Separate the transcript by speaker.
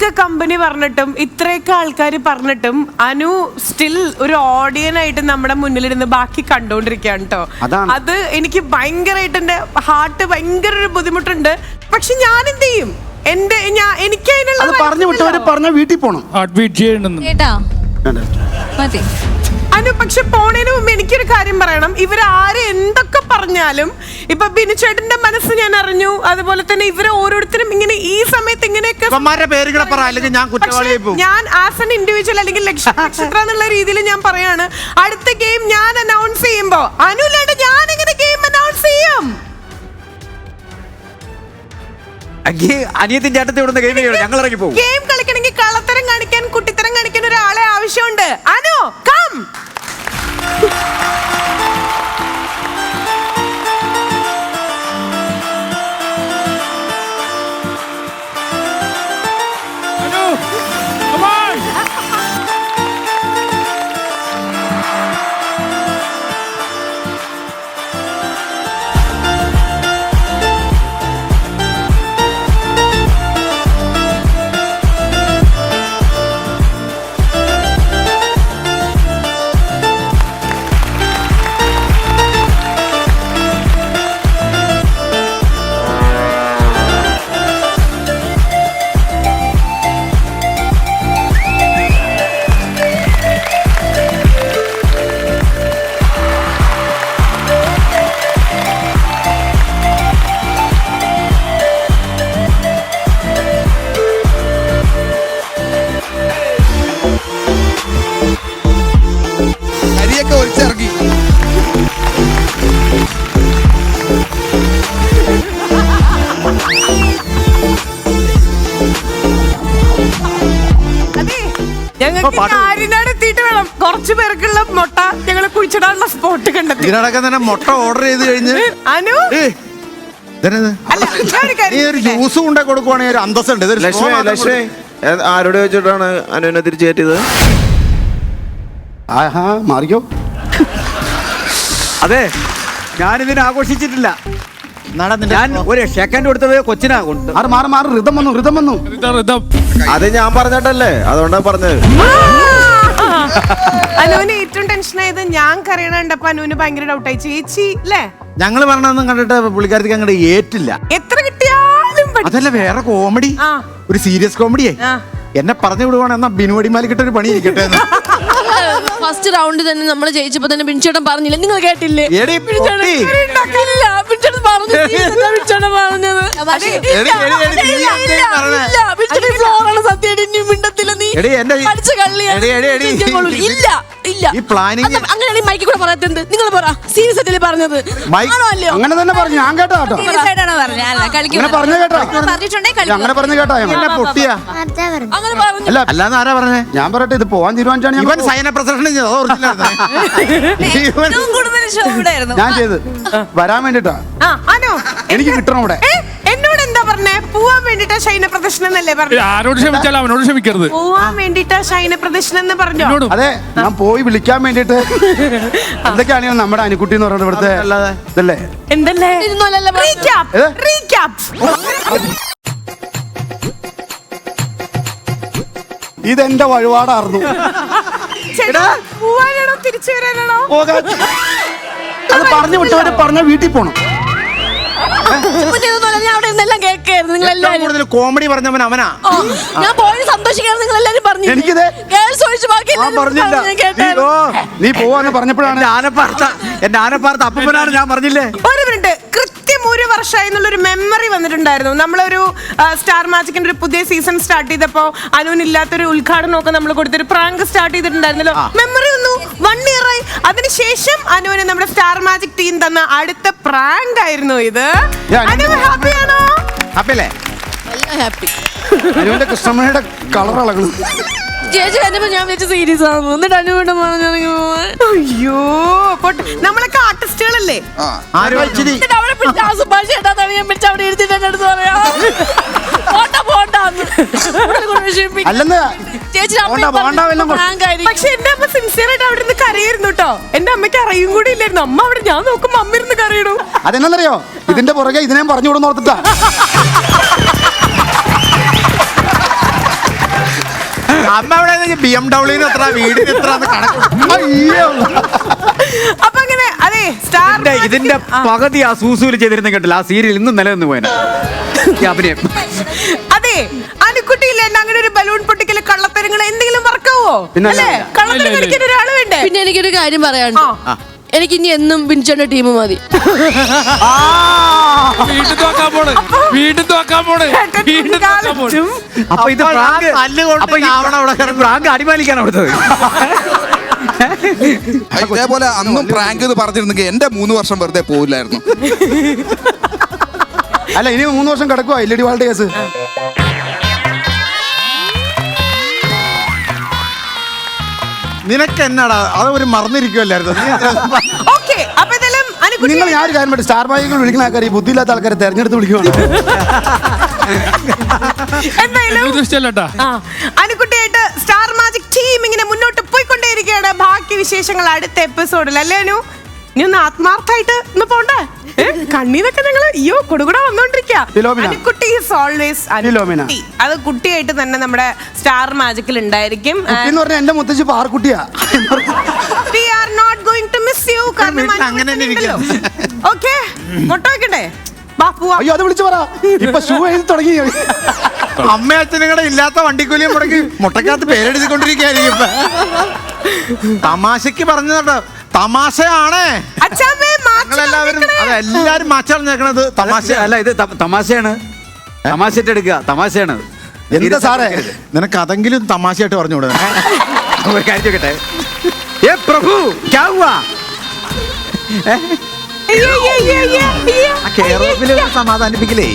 Speaker 1: ഇത്രയൊക്കെ കമ്പനി പറഞ്ഞിട്ടും ഇത്രയൊക്കെ ആൾക്കാർ പറഞ്ഞിട്ടും അനു സ്റ്റിൽ ഒരു ഓഡിയനായിട്ട് നമ്മുടെ മുന്നിലിരുന്ന് ബാക്കി കണ്ടോണ്ടിരിക്കുകയാണ് കേട്ടോ. അത് എനിക്ക് ഭയങ്കരമായിട്ട് എന്റെ ഹാർട്ട് ഭയങ്കര ഒരു ബുദ്ധിമുട്ടുണ്ട്. പക്ഷെ ഞാൻ എന്ത് ചെയ്യും? എനിക്ക്
Speaker 2: അതിനുള്ള വീട്ടിൽ പോണം
Speaker 1: അനു. പക്ഷെ പോണേന് മുമ്പ് എനിക്കൊരു കാര്യം പറയണം. ഇവരാര് എന്തൊക്കെ പറഞ്ഞാലും ഇപ്പൊ ബിനുചേട്ടന്റെ മനസ്സ് ഞാൻ അറിഞ്ഞു. അതുപോലെ തന്നെ ഇവര് ഓരോരുത്തരും ഇങ്ങനെ ഈ സമയത്ത് ഇങ്ങനെയൊക്കെ ഞാൻ ആസ് എൻ ഇൻഡിവിജ്വൽ അല്ലെങ്കിൽ നക്ഷത്ര എന്നുള്ള രീതിയിൽ ഞാൻ പറയാണ്, അടുത്ത ഗെയിം ഞാൻ അനൗൺസ് ചെയ്യുമ്പോ അനുലാണ്ട് ഞാൻ എങ്ങനെ ഗെയിം അനൗൺസ് ചെയ്യും?
Speaker 3: അനിയത്തിൻ ചേട്ടത്തെ ഇവിടുന്ന് ഗെയിം ഞങ്ങൾ ഇറങ്ങി പോകും.
Speaker 1: ഗെയിം കളിക്കണമെങ്കിൽ കള്ളത്തരം കാണിക്കാൻ കുട്ടിത്തരം കാണിക്കാൻ ഒരാളെ ആവശ്യമുണ്ട്. അനു കം. വേണം കുറച്ചു പേർക്കുള്ള മുട്ട ഞങ്ങൾ കുഴിച്ചിടാനുള്ള സ്പോട്ട് കണ്ടെത്തി.
Speaker 2: ഇതിനടക്കം തന്നെ മുട്ട ഓർഡർ ചെയ്ത് കഴിഞ്ഞ്
Speaker 1: അനു
Speaker 2: ജ്യൂസും കൊണ്ടേ കൊടുക്കുവാണെങ്കിൽ ഒരു അന്തസ്സുണ്ട്.
Speaker 3: ലക്ഷ്മി ആരോട് വെച്ചിട്ടാണ് അനുവിനെ തിരിച്ചു കയറ്റിയത്?
Speaker 2: മാറിക്കോ.
Speaker 3: അതെ, ഞാനിതിനെ ആഘോഷിച്ചിട്ടില്ല. ഞാൻ ഒരു സെക്കൻഡ് കൊടുത്തത് കൊച്ചിനാ കൊണ്ട്.
Speaker 2: ഋതം വന്നു.
Speaker 3: അത് ഞാൻ പറഞ്ഞിട്ടല്ലേ, അതുകൊണ്ടാ പറഞ്ഞത്.
Speaker 1: അനുവിന് ഏറ്റവും ടെൻഷൻ ആയത് ഞാൻ കരയണണ്ടപ്പോ അനുവിന് ഭയങ്കര ഡൗട്ടായി. ചേച്ചി അല്ലേ
Speaker 2: ഞങ്ങള് പറഞ്ഞൊന്നും കണ്ടിട്ട് പുള്ളിക്കാരത്തേക്ക് അങ്ങോട്ട് ഏറ്റില്ല.
Speaker 1: എത്ര കിട്ടിയാലും
Speaker 2: അതല്ല വേറെ കോമഡി, ഒരു സീരിയസ് കോമഡിയെ എന്നെ പറഞ്ഞു വിടുവാണ്. എന്നാ ബിനുവടിമാലിക്കിട്ട് ഒരു പണി ഇരിക്കട്ടെ.
Speaker 4: ഫസ്റ്റ് റൗണ്ട് തന്നെ നമ്മൾ ജയിച്ചപ്പോ തന്നെ ബിൻചേട്ടൻ പറഞ്ഞില്ല, നിങ്ങൾ കേട്ടില്ലേ?
Speaker 2: അങ്ങനെ തന്നെ പറഞ്ഞു. ഞാൻ കേട്ടോ പൊട്ടിയാ അല്ലാന്ന് ആരാ പറഞ്ഞേ? ഞാൻ പറയട്ടെ, ഇത് പോവാൻ തീരുമാനിച്ചാണ് ഞാൻ ചെയ്ത് വരാൻ വേണ്ടിട്ടാ. എനിക്ക് കിട്ടണം ഇവിടെ.
Speaker 1: എന്നോട് എന്താ പറഞ്ഞേ? പോവാൻ വേണ്ടിട്ടാ ശൈന പ്രദർശനം എന്നല്ലേ പറഞ്ഞു?
Speaker 5: ആരോട് ക്ഷമിച്ചാലും അവനോട് ക്ഷമിക്കരുത്.
Speaker 1: പോവാൻ വേണ്ടിട്ടാ ശൈന പ്രദർശനം എന്ന് പറഞ്ഞു.
Speaker 2: അതെ, ഞാൻ പോയി വിളിക്കാൻ വേണ്ടിട്ട്. എന്തൊക്കെയാണെങ്കിലും നമ്മുടെ അനുക്കുട്ടി എന്ന് പറയുന്നത് ഇവിടുത്തെ ഇതല്ലേ?
Speaker 1: എന്തല്ലേ?
Speaker 2: ഇതെന്റെ വഴിപാടായിരുന്നു.
Speaker 1: പോവാനാണോ തിരിച്ചു വരാനാണോ?
Speaker 2: അത് പറഞ്ഞു വിട്ടവര് പറഞ്ഞ വീട്ടിൽ പോണം. കോമഡി പറഞ്ഞവൻ അവനാ.
Speaker 4: ഞാൻ പോയി സന്തോഷിക്കണം നിങ്ങൾ എല്ലാരും പറഞ്ഞു.
Speaker 2: എനിക്കിത് നീ പോവാന്ന് പറഞ്ഞപ്പോഴാണ്
Speaker 3: എന്റെ ആനപ്പാർത്ത അപ്പനാണ് ഞാൻ പറഞ്ഞില്ലേ.
Speaker 1: ഒരു മിനിറ്റ്, കൃത്യം ഒരു വർഷമായി എന്നുള്ളൊരു മെമ്മറി വന്നിട്ടുണ്ടായിരുന്നു. നമ്മളൊരു സ്റ്റാർ മാജിക്കിന്റെ ഒരു പുതിയ സീസൺ സ്റ്റാർട്ട് ചെയ്തപ്പോ അനുവിനില്ലാത്തൊരു ഉദ്ഘാടനമൊക്കെ നമ്മൾ കൊടുത്തൊരു പ്രാങ്ക് സ്റ്റാർട്ട് ചെയ്തിട്ടുണ്ടായിരുന്നല്ലോ. മെമ്മറി വന്നു, 1 year ആയി. അതിനുശേഷം അനുവിന് നമ്മുടെ സ്റ്റാർ മാജിക് ടീം തന്ന അടുത്ത പ്രാങ്ക് ആയിരുന്നു ഇത്. ഹാപ്പിയാണോ?
Speaker 2: ഹാപ്പിയല്ലേ?
Speaker 4: ഹാപ്പി.
Speaker 2: അനുവിന്റെ കൃഷ്ണമണിയുടെ കളർ ഇളകണം.
Speaker 4: ചേച്ചി കണ്ടപ്പോ ഞാൻ വെച്ച് സീരിയസ് ആകുന്നു. എന്നിട്ട് അനുവിന്റെ
Speaker 1: അയ്യോ, നമ്മളൊക്കെ ആർട്ടിസ്റ്റുകളല്ലേ?
Speaker 4: സുഭാഷ് ചേട്ടാ ഞാൻ പിടിച്ച് അവിടെ ഇരുത്തിട്ട് എന്റെ അടുത്ത് പറയാ
Speaker 1: പക്ഷെ എന്റെ അമ്മ സിൻസിയർ ആയിട്ട് അവിടെ നിന്ന് കരയായിരുന്നു കേട്ടോ. എന്റെ അമ്മയ്ക്ക് അറിയും കൂടി ഇല്ലായിരുന്നു. അമ്മ അവിടെ ഞാൻ നോക്കുമ്പോ അമ്മ ഇരുന്ന് കരയണു.
Speaker 2: അതെന്നറിയോ? ഇതിന്റെ പുറകെ ഇതിനെ പറഞ്ഞു വിടുന്ന ഓർത്തിട്ടാ.
Speaker 3: അമ്മ അവിടെ BMW എത്ര വീടിന് എത്ര
Speaker 2: അയ്യോ.
Speaker 1: അപ്പൊ അങ്ങനെ അതെ സ്റ്റാർ
Speaker 3: ഇതിന്റെ പകുതി ആ സൂസൂല് ചെയ്തിരുന്ന കേട്ടില്ല. ആ സീരിയൽ ഇന്നും നിലനിന്ന് പോയന അഭിനയം.
Speaker 1: അതെ അനുക്കുട്ടിയില്ല അങ്ങനെ ഒരു ബലൂൺ പൊട്ടിക്കല് കള്ളത്തരങ്ങൾ എന്തെങ്കിലും വർക്കാവോ
Speaker 2: പിന്നെ
Speaker 1: അല്ലേ? കള്ളത്തരം കളിക്കാൻ ഒരാള് വേണ്ടേ?
Speaker 4: പിന്നെ എനിക്കൊരു കാര്യം പറയാനുണ്ട്. എനിക്ക് ഇനി എന്നും ബിൻചേട്ടന്റെ ടീം മതി.
Speaker 5: വീണ്ടും തോക്കാൻ പോണ്. വീണ്ടും തോക്കാൻ പോണ്. വീണ്ടും തോക്കാൻ പോണ്.
Speaker 3: അപ്പൊ ഇത് പ്രാങ്ക് അടിമാലിക്കാണ് അവിടുത്തത്.
Speaker 6: ഇതേപോലെ അന്നും പ്രാങ്ക് എന്ന് പറഞ്ഞിരുന്നെങ്കിൽ എന്റെ 3 വർഷം വെറുതെ പോവില്ലായിരുന്നു.
Speaker 2: അല്ല ഇനി 3 വർഷം കിടക്കുവാ ഇല്ലടി വാളുടെ കേസ്.
Speaker 3: നിനക്ക് എന്നാടാ അത് ഒരു മറന്നിരിക്കുമല്ലായിരുന്നു.
Speaker 1: ഓക്കേ, അപ്പൊ ഇതെല്ലാം അനുക്കുട്ടി
Speaker 2: നിങ്ങൾ ഞാൻ ഒരു കാര്യം പറ്റും സ്റ്റാർ മാജികൾ വിളിക്കുന്ന ആൾക്കാർ ഈ ബുദ്ധിയില്ലാത്ത ആൾക്കാരെ തെരഞ്ഞെടുത്ത് വിളിക്കുവാണ്.
Speaker 1: എന്തായാലും
Speaker 5: ഇത് ഇഷ്ടമല്ലട്ടാ.
Speaker 1: അനുക്കുട്ടിയായിട്ട് സ്റ്റാർ മാജിക് ടീം ഇങ്ങനെ മുന്നോട്ട് പോയിക്കൊണ്ടേയിരിക്കുകയാണ്. ബാക്കി വിശേഷങ്ങൾ അടുത്ത എപ്പിസോഡിൽ അല്ലേ അനു? നീ ഒന്ന് ആത്മാർത്ഥമായിട്ട് ഒന്ന് പോണ്ടേ? കണ്ണീന്നൊക്കെ ഞങ്ങള് അയ്യോ കൊടുകൂടെ വന്നോണ്ടിരിക്കുക.
Speaker 2: ഫിലോമിന.
Speaker 1: Anukutty is always
Speaker 2: Philomina.
Speaker 1: അത് കുട്ടിയായിട്ട് തന്നെ നമ്മുടെ സ്റ്റാർ മാജിക്കിൽ ഉണ്ടായിരിക്കും.
Speaker 2: എന്ന് പറഞ്ഞാൽ എന്റെ മുത്തശ്ശി പാർക്കുട്ടിയാ.
Speaker 1: We are not going to miss you. കാരണം
Speaker 3: വീട്ടിൽ അങ്ങനെ തന്നെ ഇരിക്കാം.
Speaker 1: ഓക്കേ, മുട്ട വെക്കണ്ടേ? വാ പോവാ.
Speaker 2: അയ്യോ അത് വിളിച്ചു പറ. ഇപ്പൊ ഷൂ എഴുതി തുടങ്ങി.
Speaker 3: അമ്മ അച്ഛനുങ്ങളുടെ ഇല്ലാത്ത വണ്ടിക്കൂലിയും മുടക്കി മുട്ടക്കകത്ത് പേരെഴുതിക്കൊണ്ടിരിക്കുകയായിരിക്കും. തമാശക്ക് പറഞ്ഞതാ, തമാശയാണ്.
Speaker 1: അച്ഛാമ്മേ,
Speaker 3: ഞങ്ങളെല്ലാവരും അതെല്ലാരും മാച്ചറിഞ്ഞേക്കണത് തമാശ അല്ല. ഇത് തമാശയാണ്. തമാശയായിട്ട് എടുക്കുക. തമാശയാണ്.
Speaker 2: എന്താ സാറേ?
Speaker 3: നിനക്ക് അതെങ്കിലും തമാശയായിട്ട് പറഞ്ഞുകൂടെ? ഒരു കാര്യം ചോദിക്കട്ടെ. ഏ പ്രഭു ക്യാ ഹുവാ?
Speaker 1: അയ്യോ, അയ്യോ, അയ്യോ, അയ്യോ.
Speaker 3: ആ കേരളത്തിലെ സമാധാനിപ്പിക്കലേ